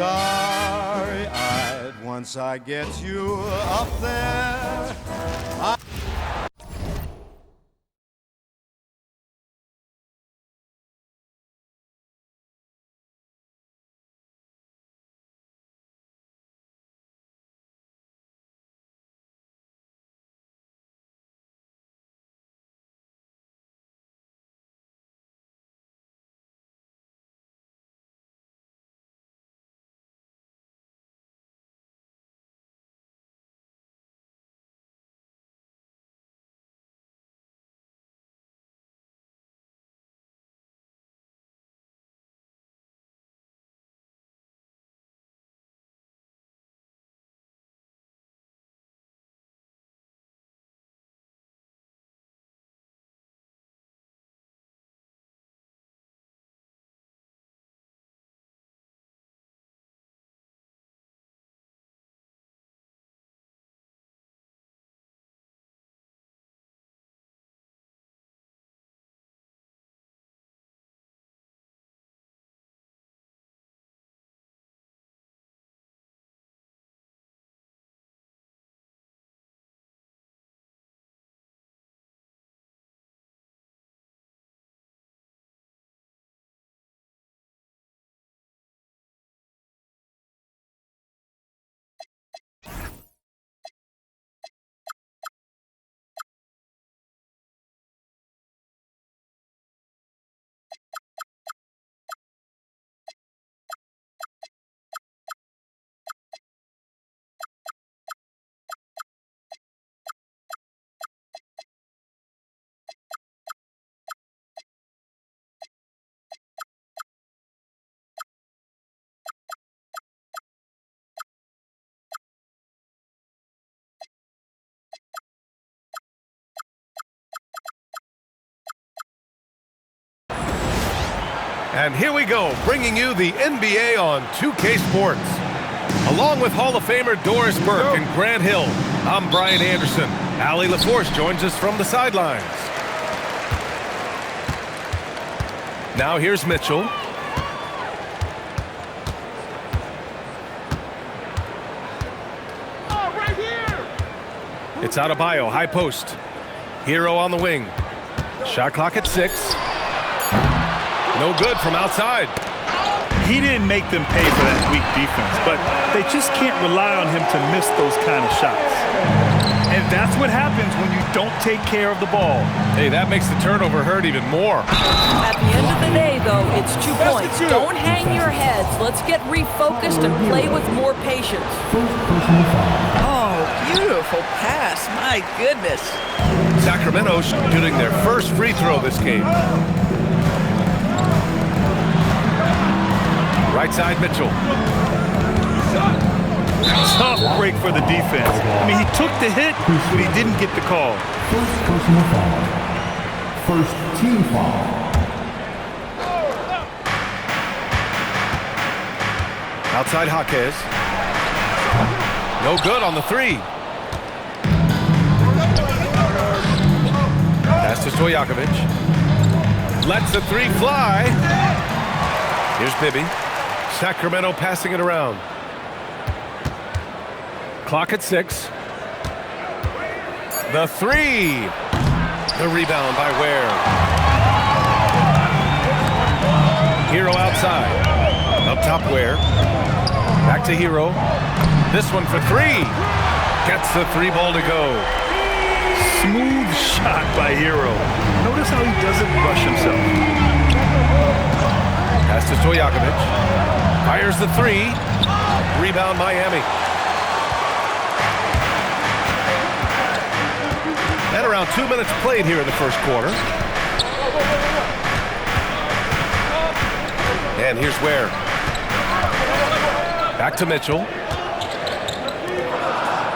starry-eyed. Once I get you up there, And here we go, bringing you the NBA on 2K Sports. Along with Hall of Famer Doris Burke and Grant Hill, I'm Brian Anderson. Allie LaForce joins us from the sidelines. Now here's Mitchell. Right here. It's Adebayo, high post. Hero on the wing. Shot clock at 6. No good from outside. He didn't make them pay for that weak defense, but they just can't rely on him to miss those kind of shots. And that's what happens when you don't take care of the ball. Hey, that makes the turnover hurt even more. At the end of the day, though, it's 2 points. Don't hang your heads. Let's get refocused and play with more patience. Oh, beautiful pass. My goodness. Sacramento shooting their first free throw this game. Right side, Mitchell. Tough break for the defense. I mean, he took the hit, but he didn't get the call. First personal foul. First team foul. Outside Jaquez. No good on the 3. Pass to Stojakovic. Lets the 3 fly. Here's Bibby. Sacramento passing it around. Clock at 6. The 3. The rebound by Ware. Hero outside. Up top Ware. Back to Hero. This one for 3. Gets the 3 ball to go. Smooth shot by Hero. Notice how he doesn't rush himself. Pass to Stojakovic. Fires the 3. Rebound Miami. And around 2 minutes played here in the first quarter. And here's Ware. Back to Mitchell.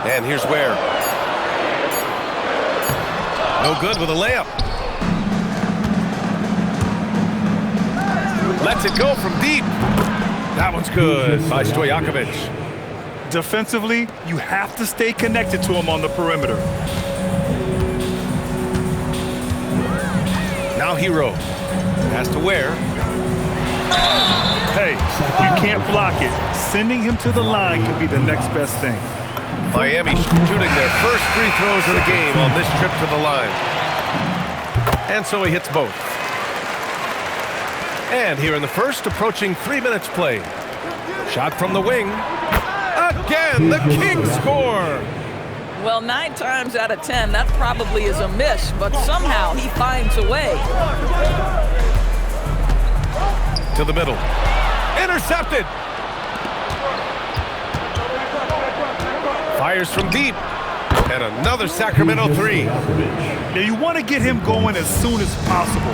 And here's Ware. No good with a layup. Lets it go from deep. That one's good by Stojakovic. Defensively, you have to stay connected to him on the perimeter. Now Hero. Pass to Ware. Hey, you can't block it. Sending him to the line could be the next best thing. Miami shooting their first free throws of the game on this trip to the line. And so he hits both. And here in the first, approaching 3 minutes played. Shot from the wing. Again, the Kings score. Well, 9 times out of 10, that probably is a miss, but somehow he finds a way. To the middle. Intercepted. Fires from deep. And another Sacramento three. Now you want to get him going as soon as possible.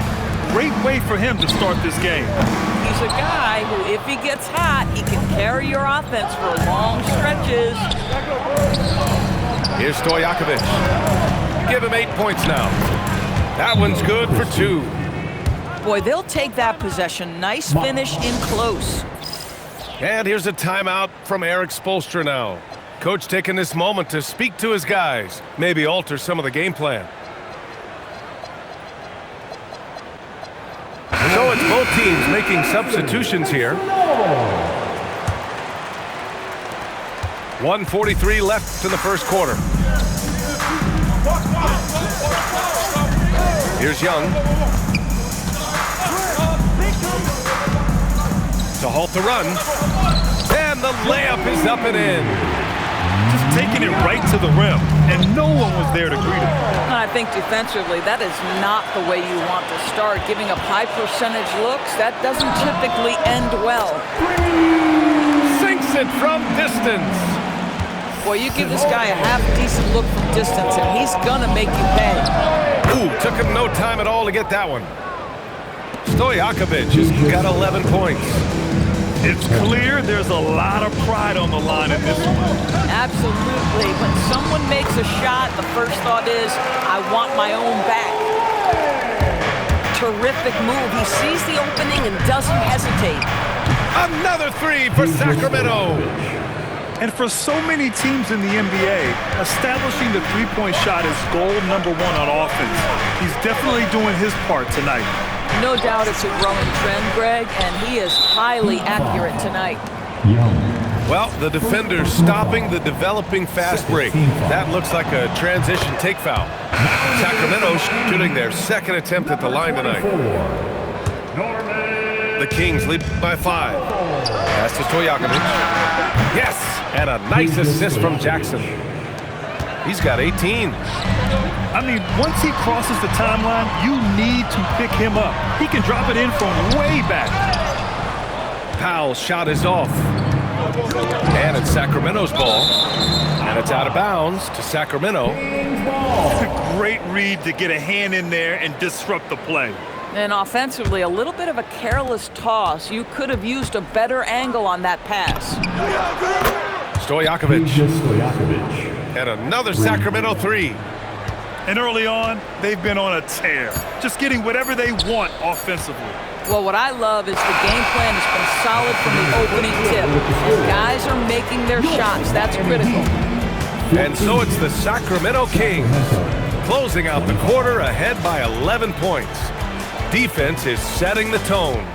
Great way for him to start this game. He's a guy who, if he gets hot, he can carry your offense for long stretches. Here's Stojakovic. Give him 8 points now. That one's good for 2. Boy, they'll take that possession. Nice finish in close. And here's a timeout from Eric Spoelstra now. Coach taking this moment to speak to his guys, maybe alter some of the game plan. So it's both teams making substitutions here. 1:43 left in the first quarter. Here's Young. To halt the run. And the layup is up and in. Just taking it right to the rim, and no one was there to greet him. I think defensively, that is not the way you want to start. Giving up high percentage looks, that doesn't typically end well. Sinks it from distance. Boy, you give this guy a half-decent look from distance, and he's gonna make you pay. Ooh, took him no time at all to get that one. Stojakovic has got 11 points. It's clear there's a lot of pride on the line in this one. Absolutely. When someone makes a shot, the first thought is, I want my own back. Terrific move. He sees the opening and doesn't hesitate. Another three for Sacramento. And for so many teams in the NBA, establishing the three-point shot is goal number 1 on offense. He's definitely doing his part tonight. No doubt it's a growing trend, Greg, and he is highly accurate tonight. Well, the defender's stopping the developing fast break. That looks like a transition take foul. Sacramento shooting their second attempt at the line tonight. The Kings lead by 5. Pass to Stojakovic. Yes! And a nice assist from Jackson. He's got 18. I mean, once he crosses the timeline, you need to pick him up. He can drop it in from way back. Powell's shot is off. And it's Sacramento's ball. And it's out of bounds to Sacramento. Great read to get a hand in there and disrupt the play. And offensively, a little bit of a careless toss. You could have used a better angle on that pass. Stojakovic. And another Sacramento three. And early on, they've been on a tear. Just getting whatever they want offensively. Well, what I love is the game plan has been solid from the opening tip. And guys are making their shots. That's critical. And so it's the Sacramento Kings closing out the quarter ahead by 11 points. Defense is setting the tone.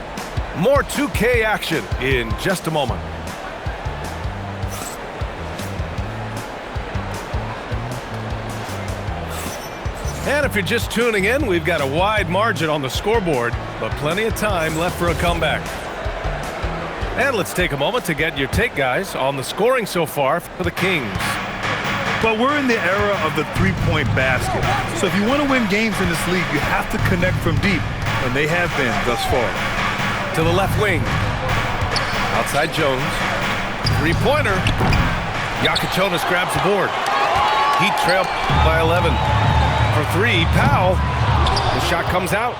More 2K action in just a moment. And if you're just tuning in, we've got a wide margin on the scoreboard, but plenty of time left for a comeback. And let's take a moment to get your take, guys, on the scoring so far for the Kings. But we're in the era of the three-point basket. So if you want to win games in this league, you have to connect from deep, and they have been thus far. To the left wing. Outside Jones. Three-pointer. Yakichonis grabs the board. Heat trail by 11. For 3, Powell. The shot comes out.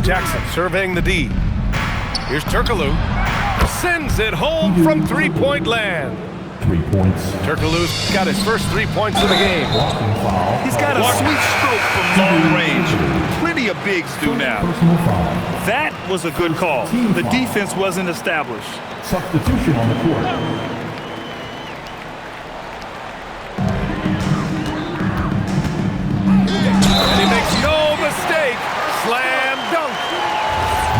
Jackson surveying the D. Here's Turkoglu. Sends it home from three-point land. 3 points. Turkoglu's got his first 3 points of the game. He's got a sweet stroke from long range. Plenty of bigs do now. That was a good call. The defense wasn't established. Substitution on the court. And he makes no mistake. Slam dunk.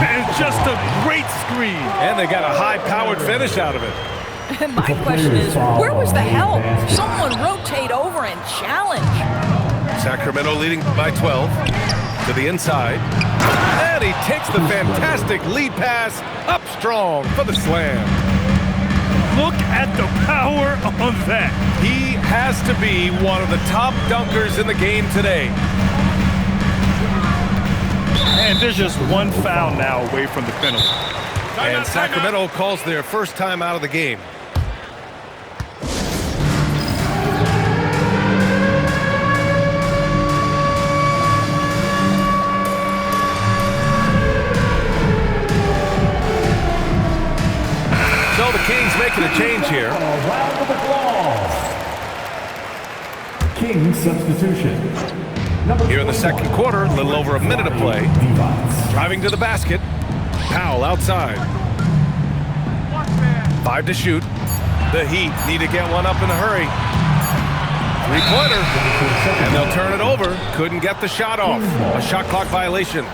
And just a great screen. And they got a high-powered finish out of it. My question is, where was the help? Someone rotate over and challenge. Sacramento leading by 12 to the inside. And he takes the fantastic lead pass up strong for the slam. Look at the power on that. He has to be one of the top dunkers in the game today. And there's just one foul now away from the penalty. And Sacramento calls their first time out of the game. So the Kings making a change here. A round of applause. King substitution. Here in the second quarter, a little over a minute to play. Driving to the basket. Powell outside. 5 to shoot. The Heat need to get one up in a hurry. Three-pointer. And they'll turn it over. Couldn't get the shot off. A shot clock violation.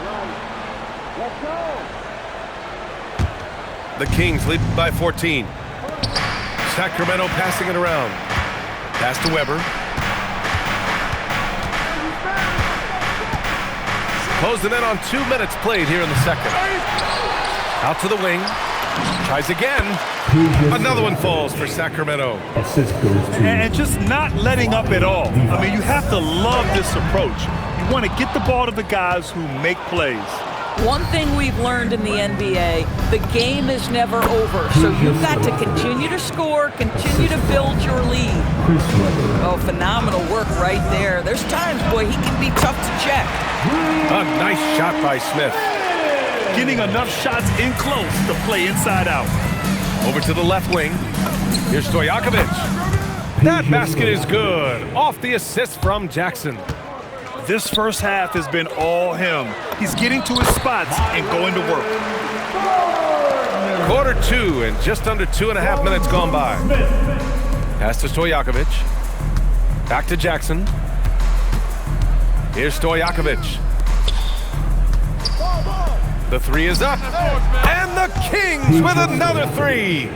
The Kings lead by 14. Sacramento passing it around. Pass to Weber. Closing in on 2 minutes played here in the second. Out to the wing. Tries again. Another one falls for Sacramento. Assist goes to And just not letting up at all. I mean, you have to love this approach. You want to get the ball to the guys who make plays. One thing we've learned in the NBA, the game is never over. So you've got to continue to score, continue to build your lead. Oh, phenomenal work right there. There's times, boy, he can be tough to check. A nice shot by Smith. Getting enough shots in close to play inside out. Over to the left wing. Here's Stojakovic. That basket is good. Off the assist from Jackson. This first half has been all him. He's getting to his spots and going to work. Quarter 2 and just under 2.5 minutes gone by. Pass to Stojakovic. Back to Jackson. Here's Stojakovic. The three is up. And the Kings with another three.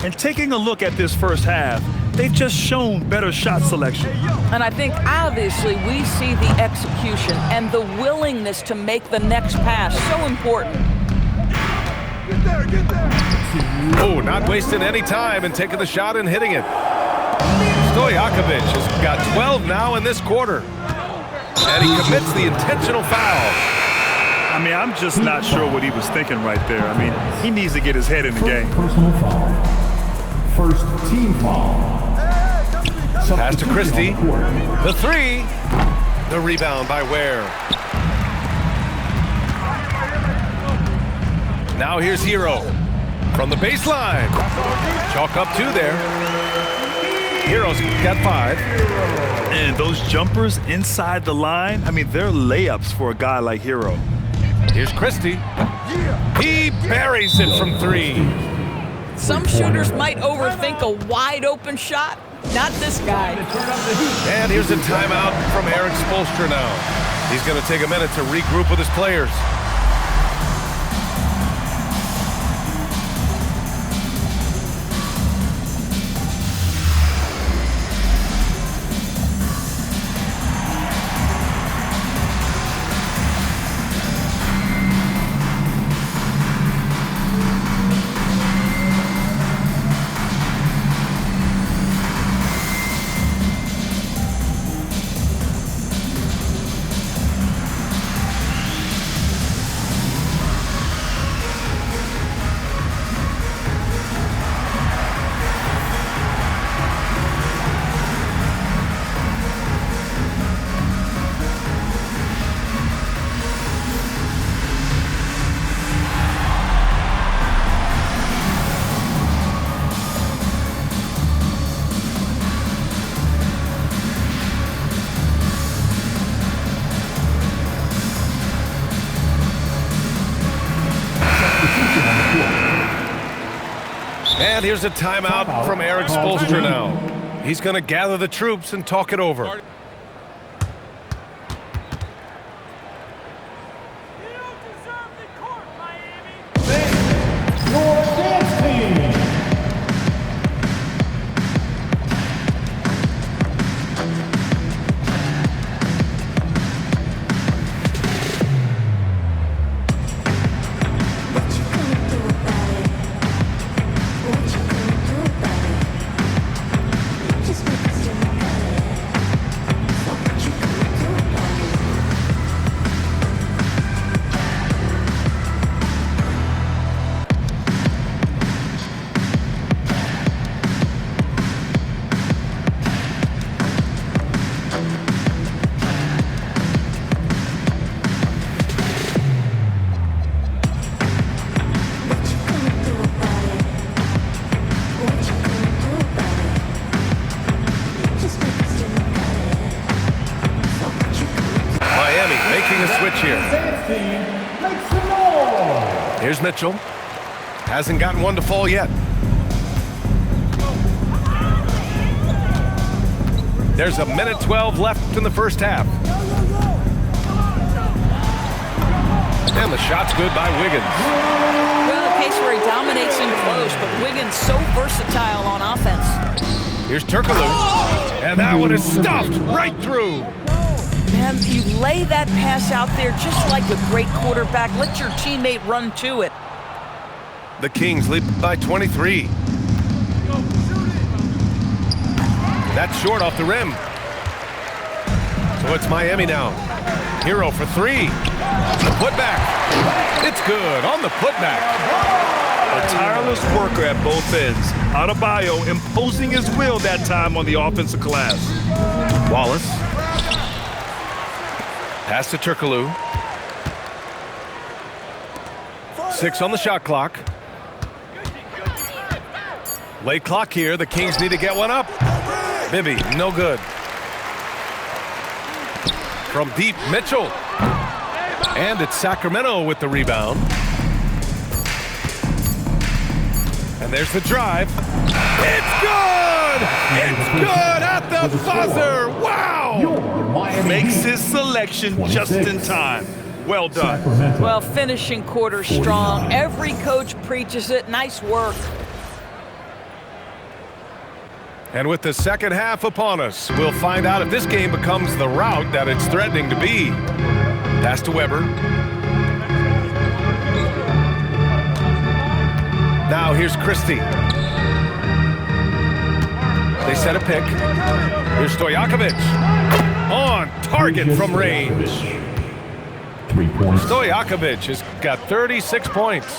And taking a look at this first half, they've just shown better shot selection. And I think obviously we see the execution and the willingness to make the next pass so important. Oh, not wasting any time and taking the shot and hitting it. Stojakovic has got 12 now in this quarter. And he commits the intentional foul. I mean, I'm just not sure what he was thinking right there. I mean, he needs to get his head in the game. Personal foul. First team foul. Pass to Christie. The three. The rebound by Ware. Now here's Hero. From the baseline. Chalk up 2 there. Hero's got 5. And those jumpers inside the line, I mean, they're layups for a guy like Hero. Here's Christie. He buries it from 3. Some shooters might overthink a wide open shot. Not this guy. And here's a timeout from Eric Spoelstra now. He's going to take a minute to regroup with his players. And here's a timeout from Eric Spoelstra now. He's going to gather the troops and talk it over. Here's Mitchell. Hasn't gotten one to fall yet. There's a minute 12 left in the first half. And the shot's good by Wiggins. Well, a case where he dominates in close, but Wiggins so versatile on offense. Here's Turkoglu. And that one is stuffed right through. Man, you lay that pass out there just like a great quarterback. Let your teammate run to it. The Kings lead by 23. That's short off the rim. So it's Miami now. Hero for three. The putback. It's good on the putback. A tireless worker at both ends. Adebayo imposing his will that time on the offensive glass. Wallace. Pass to Turkoglu. 6 on the shot clock. Late clock here. The Kings need to get one up. Bibby, no good. From deep, Mitchell. And it's Sacramento with the rebound. And there's the drive. It's good! It's good at the buzzer! Wow! Makes his selection just in time. Well done. Well, finishing quarter strong. Every coach preaches it. Nice work. And with the second half upon us, we'll find out if this game becomes the rout that it's threatening to be. Pass to Weber. Now here's Christie. They set a pick. Here's Stojakovic. On target from range. 3 points. Stojakovic has got 36 points.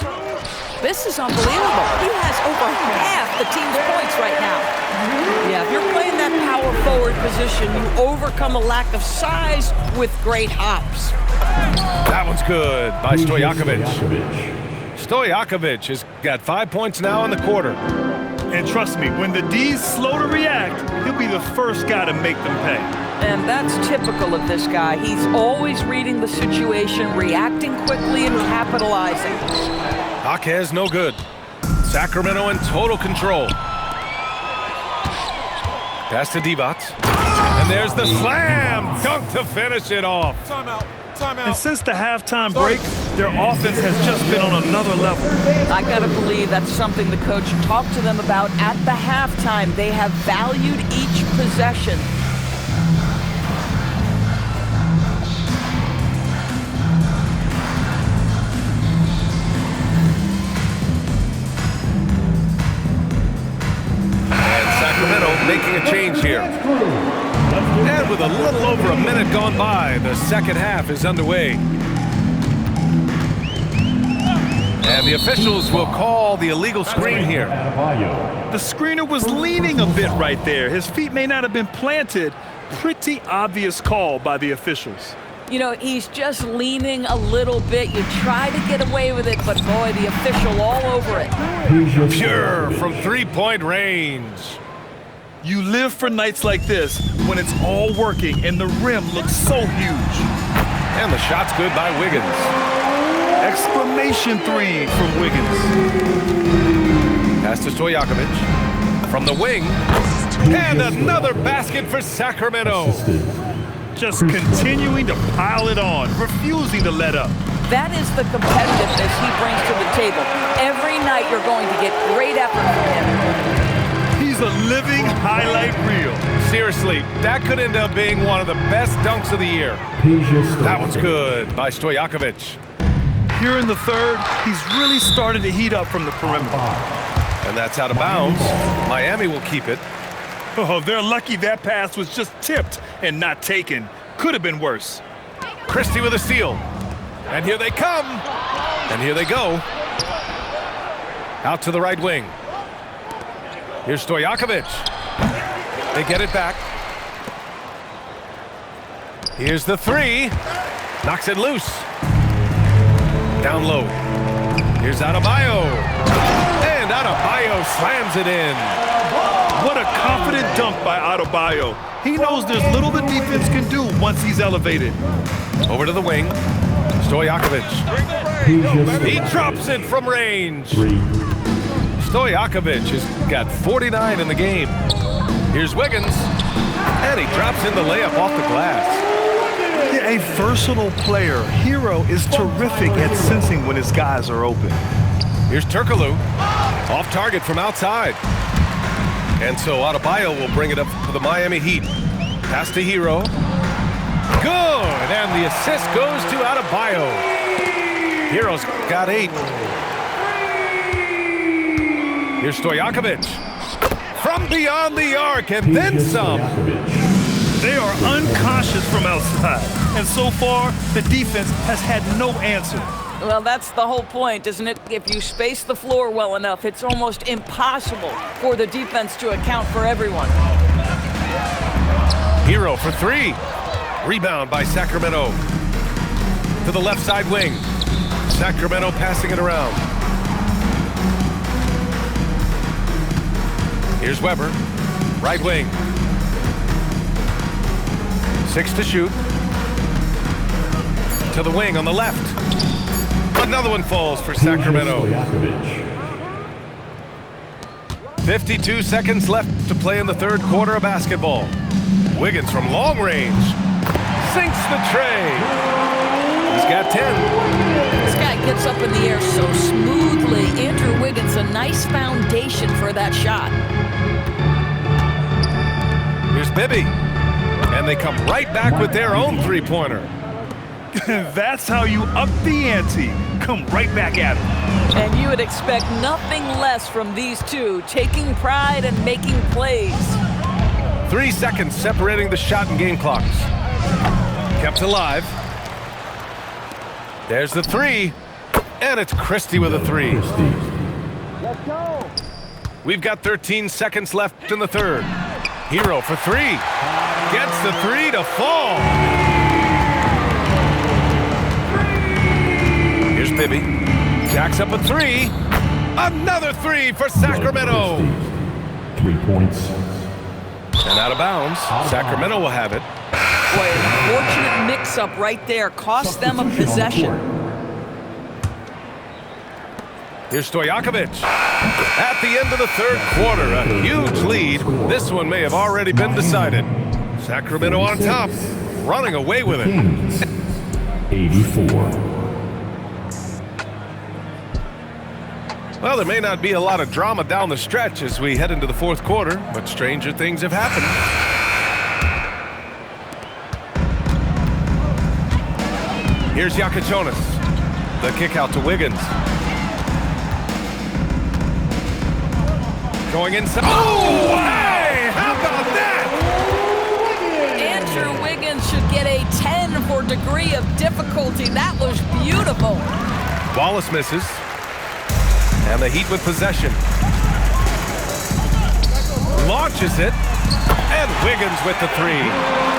This is unbelievable. He has over half the team's points right now. Yeah, if you're playing that power forward position, you overcome a lack of size with great hops. That one's good by Stojakovic. Stojakovic has got 5 points now in the quarter. And trust me, when the D's slow to react, he'll be the first guy to make them pay. And that's typical of this guy. He's always reading the situation, reacting quickly, and capitalizing. Jaquez no good. Sacramento in total control. Pass to Divac. And there's the slam dunk to finish it off. Timeout. And since the halftime break, their offense has just been on another level. I gotta believe that's something the coach talked to them about at the halftime. They have valued each possession. Making a change here. And with a little over a minute gone by, the second half is underway. And the officials will call the illegal screen here. The screener was leaning a bit right there. His feet may not have been planted. Pretty obvious call by the officials. You know, he's just leaning a little bit. You try to get away with it, but boy, the official all over it. Pure from three-point range. You live for nights like this when it's all working and the rim looks so huge. And the shot's good by Wiggins. Exclamation three from Wiggins. Pass to Stojakovic. From the wing. And another basket for Sacramento. Just continuing to pile it on, refusing to let up. That is the competitiveness he brings to the table. Every night you're going to get great effort from him. He's a living highlight reel. Seriously, that could end up being one of the best dunks of the year. That one's good by Stojakovic. Here in the third, he's really started to heat up from the perimeter. And that's out of bounds. Miami will keep it. Oh, they're lucky that pass was just tipped and not taken. Could have been worse. Christie with a steal. And here they come. And here they go. Out to the right wing. Here's Stojakovic. They get it back. Here's the three. Knocks it loose. Down low. Here's Adebayo. And Adebayo slams it in. What a confident dunk by Adebayo. He knows there's little the defense can do once he's elevated. Over to the wing. Stojakovic. Peja He drops it from range. 3. Stojakovic has got 49 in the game. Here's Wiggins. And he drops in the layup off the glass. Yeah, a versatile player. Hero is terrific at sensing when his guys are open. Here's Turkoglu. Off target from outside. And so Adebayo will bring it up for the Miami Heat. Pass to Hero. Good! And the assist goes to Adebayo. Hero's got 8. Here's Stojakovic. From beyond the arc and then some. They are uncautious from outside. And so far, the defense has had no answer. Well, that's the whole point, isn't it? If you space the floor well enough, it's almost impossible for the defense to account for everyone. Hero for 3. Rebound by Sacramento. To the left side wing. Sacramento passing it around. Here's Weber. Right wing. 6 to shoot. To the wing on the left. Another one falls for Sacramento. 52 seconds left to play in the third quarter of basketball. Wiggins from long range. Sinks the tray. He's got 10. This guy gets up in the air so smoothly. Andrew Wiggins, a nice foundation for that shot. Here's Bibby. And they come right back with their own three-pointer. That's how you up the ante. Come right back at him. And you would expect nothing less from these two, taking pride and making plays. 3 seconds separating the shot and game clocks. Kept alive. There's the 3. And it's Christie with a 3. Let's go. We've got 13 seconds left in the third. Hero for 3. Gets the 3 to fall. Here's Bibby. Jacks up a 3. Another 3 for Sacramento. 3 points. And out of bounds. Sacramento will have it. Boy, an unfortunate mix-up right there. Cost them a possession. Here's Stojakovic. At the end of the third quarter, a huge lead. This one may have already been decided. Sacramento on top, running away with it. Kings, 84. Well, there may not be a lot of drama down the stretch as we head into the fourth quarter, but stranger things have happened. Here's Yakichonis. The kick out to Wiggins. Going inside. Oh, hey! How about that? Andrew Wiggins should get a 10 for degree of difficulty. That was beautiful. Wallace misses. And the Heat with possession. Launches it. And Wiggins with the 3.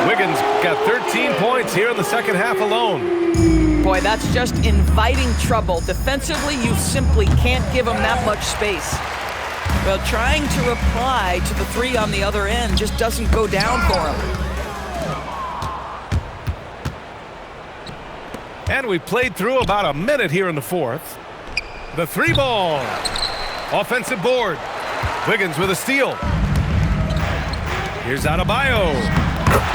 Wiggins got 13 points here in the second half alone. Boy, that's just inviting trouble. Defensively, you simply can't give him that much space. Well, trying to reply to the 3 on the other end just doesn't go down for him. And we played through about a minute here in the fourth. The 3 ball. Offensive board. Wiggins with a steal. Here's Adebayo.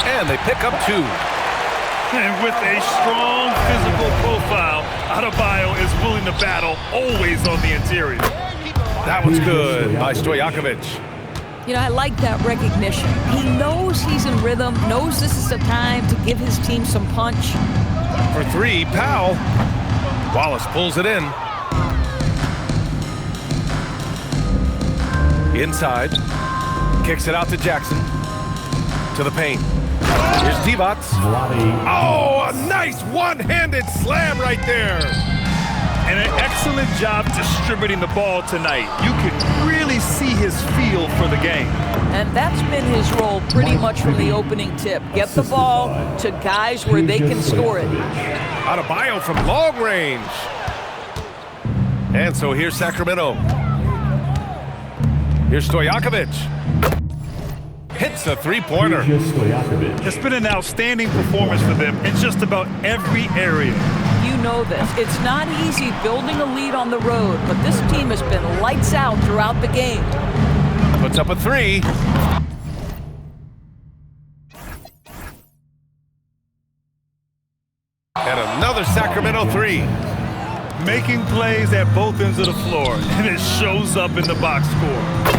And they pick up 2. And with a strong physical profile, Adebayo is willing to battle, always on the interior. That one's good by Stojakovic. You know, I like that recognition. He knows he's in rhythm, knows this is the time to give his team some punch. For 3, Powell. Wallace pulls it in. Inside. Kicks it out to Jackson. To the paint. Here's Divac. Oh, a nice one-handed slam right there. And an excellent job distributing the ball tonight. You can really see his feel for the game. And that's been his role pretty much from the opening tip. Get the ball to guys where they can score it. Adebayo from long range. And so here's Sacramento. Here's Stojakovic. hits a three-pointer. It's been an outstanding performance for them in just about every area. You know this. It's not easy building a lead on the road, but this team has been lights out throughout the game. Puts up a three. And another Sacramento three. Making plays at both ends of the floor, and it shows up in the box score.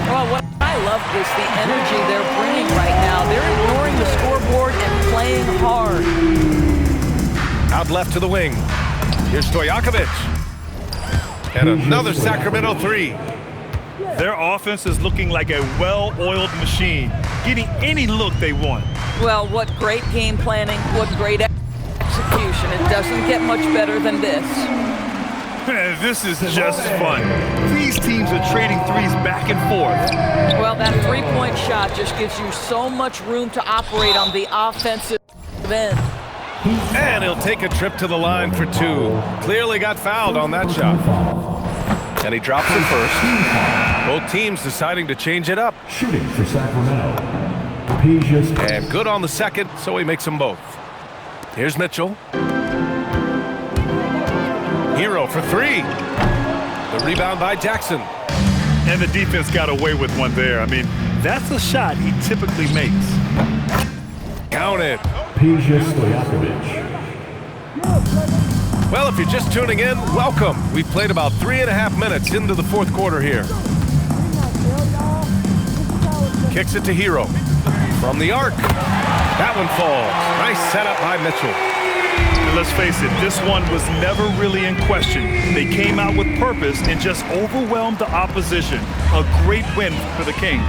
Well, what I love is the energy they're bringing right now. They're ignoring the scoreboard and playing hard. Out left to the wing. Here's Stojakovic. And another Sacramento three. Their offense is looking like a well-oiled machine, getting any look they want. Well, what great game planning, what great execution. It doesn't get much better than this. This is just fun. These teams are trading threes back and forth. Well, that three-point shot just gives you so much room to operate on the offensive end. And he'll take a trip to the line for two. Clearly got fouled on that shot. And he drops it first. Both teams deciding to change it up. Shooting for Sacramento. And good on the second, so he makes them both. Here's Mitchell. Hero for three. The rebound by Jackson. And the defense got away with one there. I mean, that's a shot he typically makes. Count it. Stojakovic. Well, if you're just tuning in, welcome. We've played about 3.5 minutes into the fourth quarter here. Kicks it to Hero. From the arc. That one falls. Nice setup by Mitchell. And let's face it, this one was never really in question. They came out with purpose and just overwhelmed the opposition. A great win for the Kings.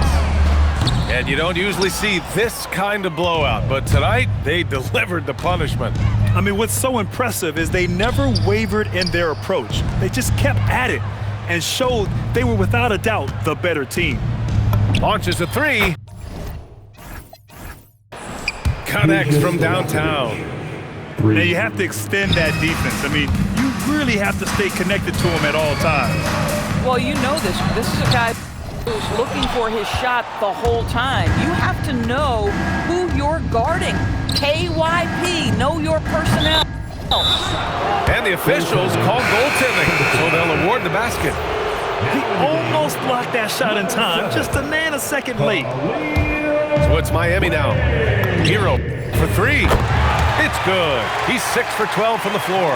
And you don't usually see this kind of blowout, but tonight they delivered the punishment. I mean, what's so impressive is they never wavered in their approach. They just kept at it and showed they were without a doubt the better team. Launches a three. Connects from downtown. Now you have to extend that defense. I mean, you really have to stay connected to him at all times. Well, you know this. This is a guy who's looking for his shot the whole time. You have to know who you're guarding. KYP, know your personnel. And the officials call goaltending, so they'll award the basket. He almost blocked that shot in time, just a nanosecond late. So it's Miami now. Hero for three. It's good. He's 6 for 12 from the floor.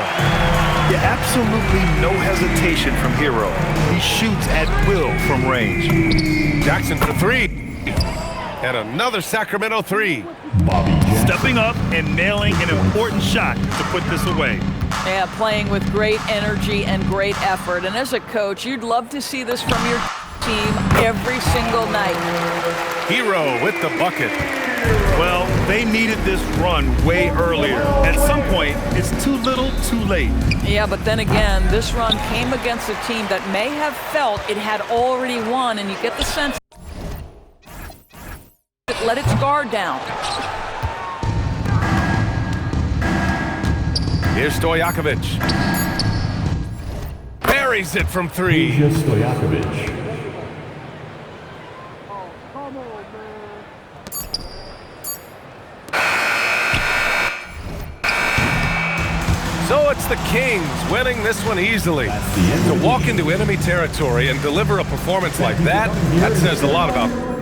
Yeah, absolutely no hesitation from Hero. He shoots at will from range. Jackson for three. And another Sacramento three. Stepping up and nailing an important shot to put this away. Yeah, playing with great energy and great effort. And as a coach, you'd love to see this from your team every single night. Hero with the bucket. Well, they needed this run way earlier. At some point, it's too little, too late. Yeah, but then again, this run came against a team that may have felt it had already won, and you get the sense it let its guard down. Here's Stojakovic. Buries it from three. Stojakovic. So it's the Kings winning this one easily. To walk into enemy territory and deliver a performance like that, that says a lot about them.